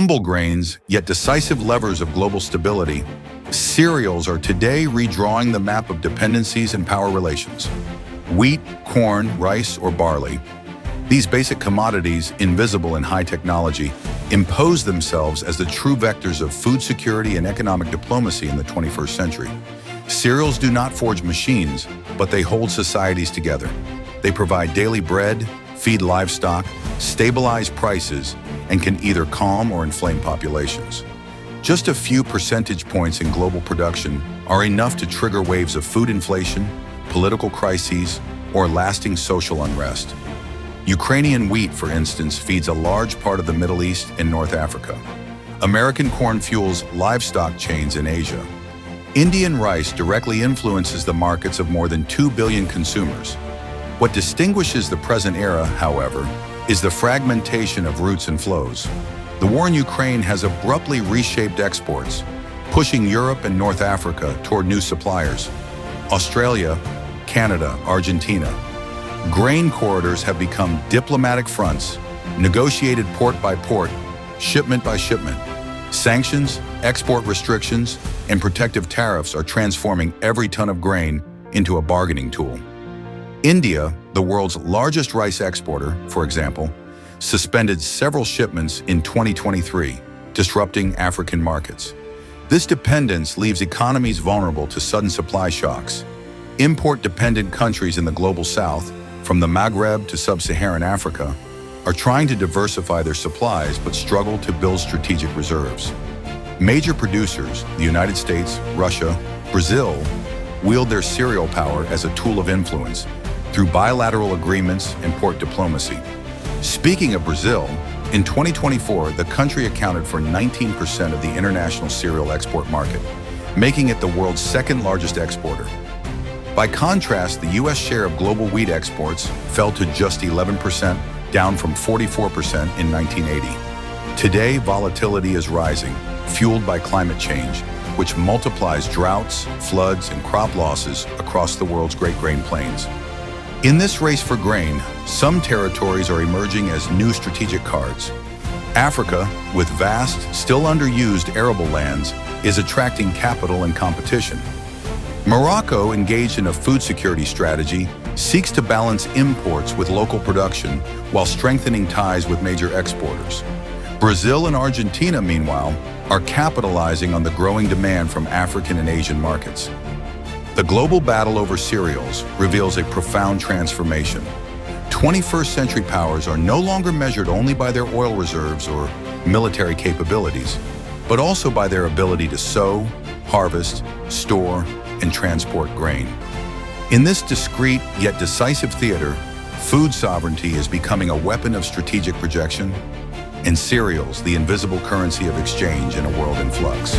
Humble grains, yet decisive levers of global stability, cereals are today redrawing the map of dependencies and power relations. Wheat, corn, rice, or barley. These basic commodities, invisible in high technology, impose themselves as the true vectors of food security and economic diplomacy in the 21st century. Cereals do not forge machines, but they hold societies together. They provide daily bread, feed livestock, stabilize prices, and can either calm or inflame populations. Just a few percentage points in global production are enough to trigger waves of food inflation, political crises, or lasting social unrest. Ukrainian wheat, for instance, feeds a large part of the Middle East and North Africa. American corn fuels livestock chains in Asia. Indian rice directly influences the markets of more than 2 billion consumers. What distinguishes the present era, however, is the fragmentation of routes and flows. The war in Ukraine has abruptly reshaped exports, pushing Europe and North Africa toward new suppliers. Australia, Canada, Argentina. Grain corridors have become diplomatic fronts, negotiated port by port, shipment by shipment. Sanctions, export restrictions, and protective tariffs are transforming every ton of grain into a bargaining tool. India, the world's largest rice exporter, for example, suspended several shipments in 2023, disrupting African markets. This dependence leaves economies vulnerable to sudden supply shocks. Import-dependent countries in the global south, from the Maghreb to sub-Saharan Africa, are trying to diversify their supplies but struggle to build strategic reserves. Major producers, the United States, Russia, Brazil, wield their cereal power as a tool of influence through bilateral agreements and port diplomacy. Speaking of Brazil, in 2024, the country accounted for 19% of the international cereal export market, making it the world's second largest exporter. By contrast, the U.S. share of global wheat exports fell to just 11%, down from 44% in 1980. Today, volatility is rising, fueled by climate change, which multiplies droughts, floods, and crop losses across the world's Great Grain Plains. In this race for grain, some territories are emerging as new strategic cards. Africa, with vast, still underused arable lands, is attracting capital and competition. Morocco, engaged in a food security strategy, seeks to balance imports with local production while strengthening ties with major exporters. Brazil and Argentina, meanwhile, are capitalizing on the growing demand from African and Asian markets. The global battle over cereals reveals a profound transformation. 21st century powers are no longer measured only by their oil reserves or military capabilities, but also by their ability to sow, harvest, store, and transport grain. In this discrete yet decisive theater, food sovereignty is becoming a weapon of strategic projection, and cereals the invisible currency of exchange in a world in flux.